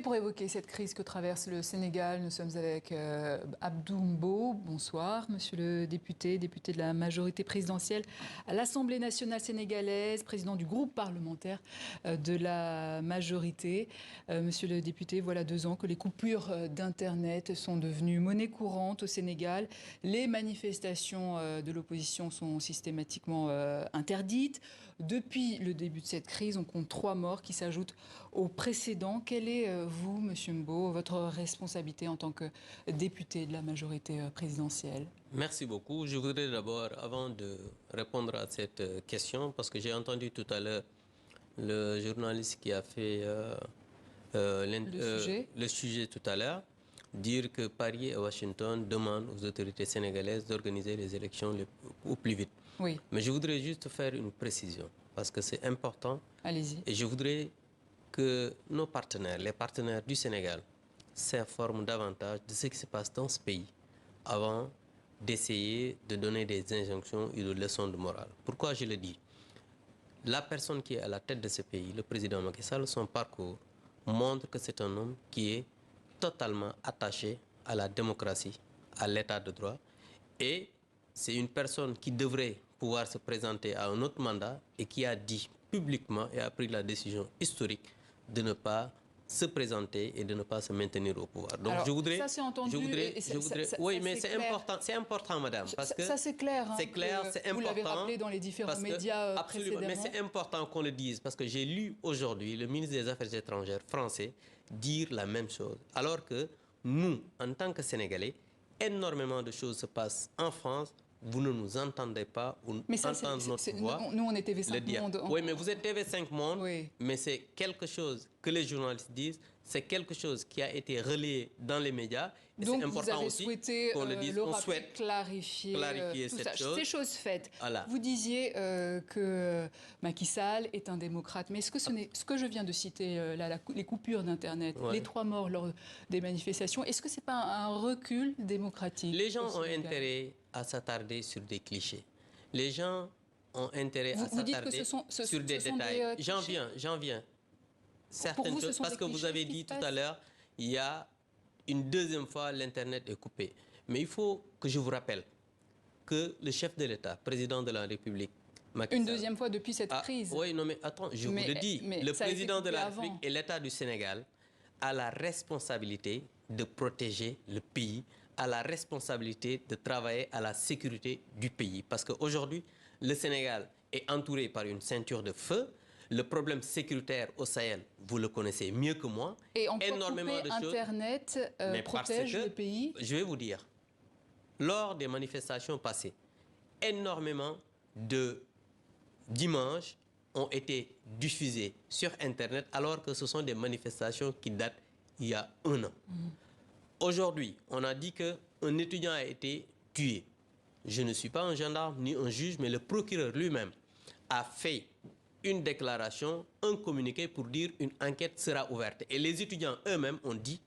Pour évoquer cette crise que traverse le Sénégal, nous sommes avec Abdou Mbow. Bonsoir, monsieur le député de la majorité présidentielle à l'Assemblée nationale sénégalaise, président du groupe parlementaire de la majorité. Monsieur le député, voilà 2 ans que les coupures d'Internet sont devenues monnaie courante au Sénégal. Les manifestations de l'opposition sont systématiquement interdites. Depuis le début de cette crise, on compte 3 morts qui s'ajoutent aux précédents. Quelle est vous, Monsieur Mbow, votre responsabilité en tant que député de la majorité présidentielle? Merci beaucoup. Je voudrais d'abord, avant de répondre à cette question, parce que j'ai entendu tout à l'heure le journaliste qui a fait le sujet tout à l'heure, dire que Paris et Washington demandent aux autorités sénégalaises d'organiser les élections au plus vite. Oui. Mais je voudrais juste faire une précision, parce que c'est important. Allez-y. Et je voudrais que nos partenaires, les partenaires du Sénégal, s'informent davantage de ce qui se passe dans ce pays avant d'essayer de donner des injonctions et des leçons de morale. Pourquoi je le dis? La personne qui est à la tête de ce pays, le président Macky Sall, son parcours montre que c'est un homme qui est totalement attaché à la démocratie, à l'état de droit, et c'est une personne qui devrait pouvoir se présenter à un autre mandat et qui a dit publiquement et a pris la décision historique de ne pas se présenter et de ne pas se maintenir au pouvoir. Donc alors, je voudrais, ça c'est entendu. Oui, mais c'est important, madame, parce que ça c'est clair. Hein, c'est clair, c'est important. Vous l'avez rappelé dans les différents médias absolument, mais c'est important qu'on le dise parce que j'ai lu aujourd'hui le ministre des Affaires étrangères français dire la même chose, alors que nous, en tant que Sénégalais, énormément de choses se passent en France. Vous ne nous entendez pas, vous entendez notre voix. Nous, on est TV5 Monde. Oui, mais vous êtes TV5 Monde, oui. Mais c'est quelque chose que les journalistes disent, c'est quelque chose qui a été relayé dans les médias. Et donc, c'est important aussi qu'on le dise, on souhaite clarifier cette chose. Ces choses faites. Voilà. Vous disiez que Macky Sall est un démocrate, mais est-ce que ce que je viens de citer, les coupures d'Internet, les 3 morts lors des manifestations, est-ce que ce n'est pas un recul démocratique? Les gens ont intérêt à s'attarder sur des clichés. Les gens ont intérêt à s'attarder sur des détails. J'en viens. Certaines choses, parce que vous avez dit tout à l'heure, il y a une deuxième fois, l'Internet est coupé. Mais il faut que je vous rappelle que le chef de l'État, président de la République, Macky Sall, une deuxième fois depuis cette crise. Oui, non, mais attends, je vous le dis. Le président de la République et l'État du Sénégal a la responsabilité de protéger le pays, a la responsabilité de travailler à la sécurité du pays. Parce qu'aujourd'hui, le Sénégal est entouré par une ceinture de feu. Le problème sécuritaire au Sahel, vous le connaissez mieux que moi. Et on peut énormément de choses. Internet protège le pays. Je vais vous dire, lors des manifestations passées, énormément d'images ont été diffusées sur Internet alors que ce sont des manifestations qui datent il y a 1 an. Aujourd'hui, on a dit qu'un étudiant a été tué. Je ne suis pas un gendarme ni un juge, mais le procureur lui-même a fait une déclaration, un communiqué pour dire une enquête sera ouverte. Et les étudiants eux-mêmes ont dit,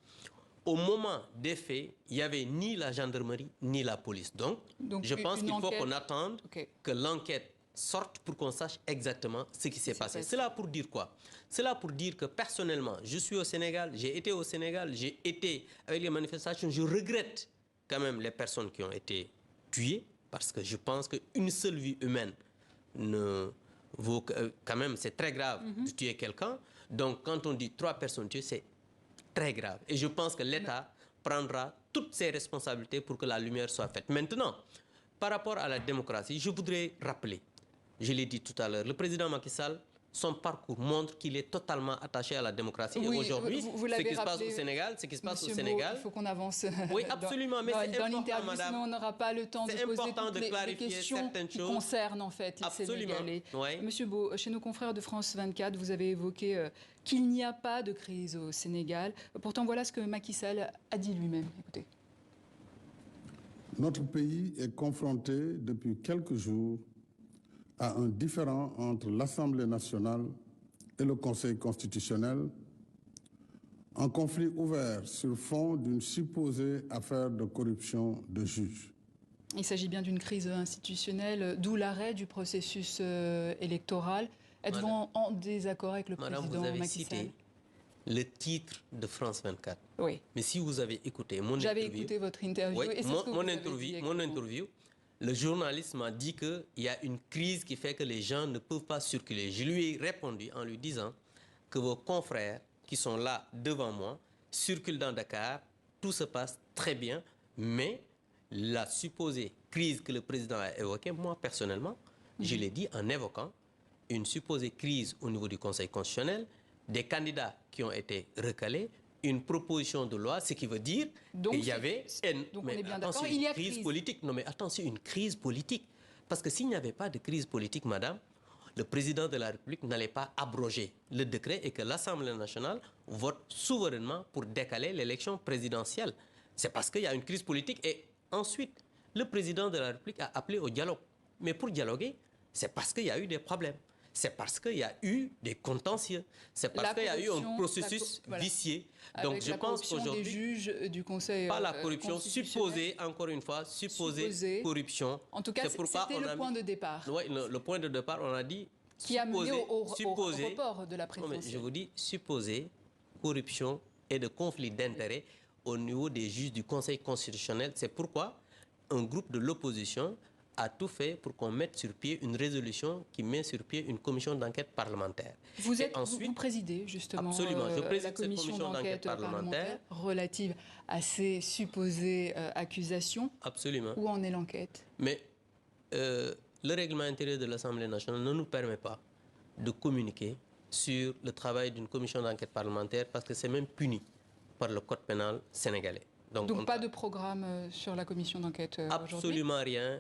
au moment des faits, il n'y avait ni la gendarmerie ni la police. Donc je pense qu'il faut qu'on attende que l'enquête sorte pour qu'on sache exactement ce qui s'est passé. Cela pour dire quoi? Cela pour dire que personnellement, je suis au Sénégal, j'ai été au Sénégal, j'ai été avec les manifestations. Je regrette quand même les personnes qui ont été tuées parce que je pense qu'une seule vie humaine vaut quand même, c'est très grave de tuer quelqu'un. Donc quand on dit 3 personnes tuées, c'est très grave. Et je pense que l'État prendra toutes ses responsabilités pour que la lumière soit faite. Maintenant, par rapport à la démocratie, je voudrais rappeler, je l'ai dit tout à l'heure, le président Macky Sall, son parcours montre qu'il est totalement attaché à la démocratie. Oui, et aujourd'hui, ce qui se passe au Sénégal, il faut qu'on avance. Oui, absolument, mais c'est important, madame. Sinon on n'aura pas le temps de poser toutes les questions qui concernent en fait les Sénégalais. Oui. Monsieur Mbow, chez nos confrères de France 24, vous avez évoqué qu'il n'y a pas de crise au Sénégal. Pourtant, voilà ce que Macky Sall a dit lui-même. Écoutez. Notre pays est confronté depuis quelques jours à un différend entre l'Assemblée nationale et le Conseil constitutionnel, un conflit ouvert sur fond d'une supposée affaire de corruption de juges. Il s'agit bien d'une crise institutionnelle, d'où l'arrêt du processus électoral. Êtes-vous en désaccord avec le président Macky Sall? le titre de France 24. Oui. Mais si vous avez écouté mon interview... J'avais écouté votre interview. Oui, et mon interview, le journaliste m'a dit qu'il y a une crise qui fait que les gens ne peuvent pas circuler. Je lui ai répondu en lui disant que vos confrères qui sont là devant moi circulent dans Dakar, tout se passe très bien, mais la supposée crise que le président a évoquée, moi personnellement, je l'ai dit en évoquant une supposée crise au niveau du Conseil constitutionnel, des candidats qui ont été recalés, une proposition de loi, ce qui veut dire qu'il y avait une crise politique. Non mais attention, une crise politique. Parce que s'il n'y avait pas de crise politique, madame, le président de la République n'allait pas abroger le décret et que l'Assemblée nationale vote souverainement pour décaler l'élection présidentielle. C'est parce qu'il y a une crise politique. Et ensuite, le président de la République a appelé au dialogue. Mais pour dialoguer, c'est parce qu'il y a eu des problèmes. C'est parce qu'il y a eu des contentieux. C'est parce qu'il y a eu un processus vicié. Donc je pense qu'aujourd'hui, des juges du Conseil pas la corruption supposée, encore une fois, supposée corruption. En tout cas, c'était le point de départ. Oui, le point de départ, on a dit qui a mené au report de la présidentielle. Je vous dis supposée corruption et de conflit d'intérêts au niveau des juges du Conseil constitutionnel. C'est pourquoi un groupe de l'opposition a tout fait pour qu'on mette sur pied une résolution qui met sur pied une commission d'enquête parlementaire. Vous présidez justement absolument, je préside la commission d'enquête parlementaire relative à ces supposées accusations. Absolument. Où en est l'enquête? Mais le règlement intérieur de l'Assemblée nationale ne nous permet pas de communiquer sur le travail d'une commission d'enquête parlementaire parce que c'est même puni par le code pénal sénégalais. Donc pas de programme sur la commission d'enquête aujourd'hui? Absolument rien.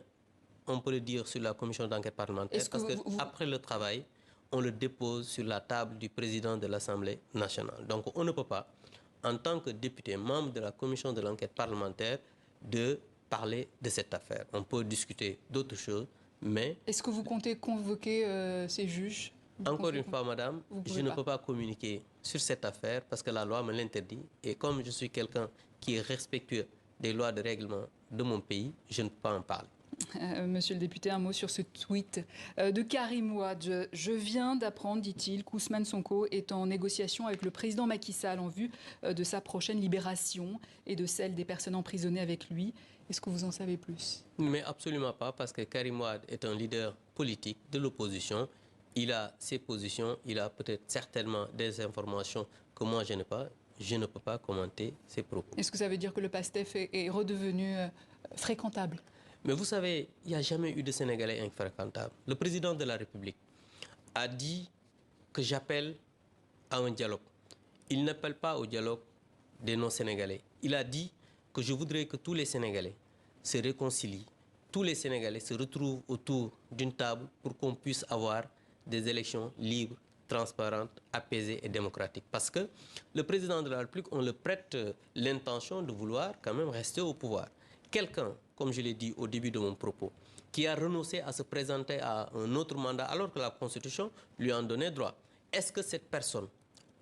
On peut le dire sur la commission d'enquête parlementaire parce qu'après le travail, on le dépose sur la table du président de l'Assemblée nationale. Donc on ne peut pas, en tant que député, membre de la commission de l'enquête parlementaire, de parler de cette affaire. On peut discuter d'autres choses, mais... Est-ce que vous comptez convoquer ces juges? Encore une fois, madame, je ne peux pas communiquer sur cette affaire parce que la loi me l'interdit. Et comme je suis quelqu'un qui est respectueux des lois de règlement de mon pays, je ne peux pas en parler. Monsieur le député, un mot sur ce tweet de Karim Wade. Je viens d'apprendre, dit-il, qu'Ousmane Sonko est en négociation avec le président Macky Sall en vue de sa prochaine libération et de celle des personnes emprisonnées avec lui. Est-ce que vous en savez plus? Mais absolument pas, parce que Karim Wade est un leader politique de l'opposition. Il a ses positions, il a peut-être certainement des informations que moi je n'ai pas. Je ne peux pas commenter ses propos. Est-ce que ça veut dire que le PASTEF est redevenu fréquentable? Mais vous savez, il n'y a jamais eu de Sénégalais infréquentables. Le président de la République a dit que j'appelle à un dialogue. Il n'appelle pas au dialogue des non-Sénégalais. Il a dit que je voudrais que tous les Sénégalais se réconcilient. Tous les Sénégalais se retrouvent autour d'une table pour qu'on puisse avoir des élections libres, transparentes, apaisées et démocratiques. Parce que le président de la République, on le prête l'intention de vouloir quand même rester au pouvoir. Quelqu'un, comme je l'ai dit au début de mon propos, qui a renoncé à se présenter à un autre mandat alors que la Constitution lui en donnait droit. Est-ce que cette personne,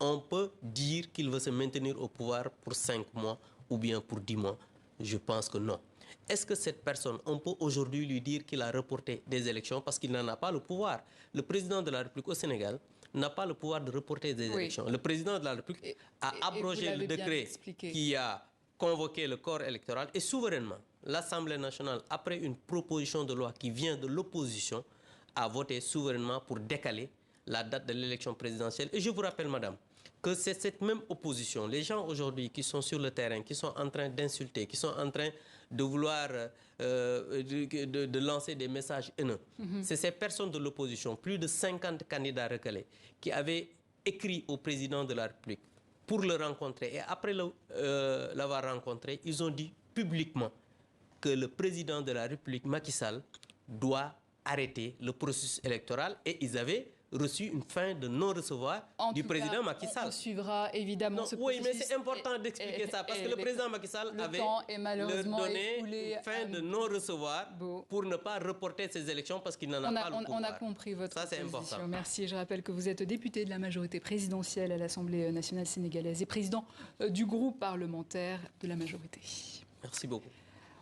on peut dire qu'il veut se maintenir au pouvoir pour 5 mois ou bien pour 10 mois? Je pense que non. Est-ce que cette personne, on peut aujourd'hui lui dire qu'il a reporté des élections parce qu'il n'en a pas le pouvoir? Le président de la République au Sénégal n'a pas le pouvoir de reporter des élections. Le président de la République a abrogé le décret qui a convoqué le corps électoral et souverainement, l'Assemblée nationale, après une proposition de loi qui vient de l'opposition, a voté souverainement pour décaler la date de l'élection présidentielle. Et je vous rappelle, madame, que c'est cette même opposition, les gens aujourd'hui qui sont sur le terrain, qui sont en train d'insulter, qui sont en train de vouloir de lancer des messages haineux. C'est ces personnes de l'opposition, plus de 50 candidats recalés, qui avaient écrit au président de la République pour le rencontrer. Et après l'avoir rencontré, ils ont dit publiquement que le président de la République, Macky Sall, doit arrêter le processus électoral et ils avaient reçu une fin de non-recevoir du président Macky Sall. On suivra évidemment ce processus. Oui, mais c'est important d'expliquer ça parce que le président Macky Sall avait leur donné une fin de non-recevoir pour ne pas reporter ces élections parce qu'il n'en a pas le pouvoir. On a compris votre position. Ça, c'est important. Merci. Je rappelle que vous êtes député de la majorité présidentielle à l'Assemblée nationale sénégalaise et président du groupe parlementaire de la majorité. Merci beaucoup.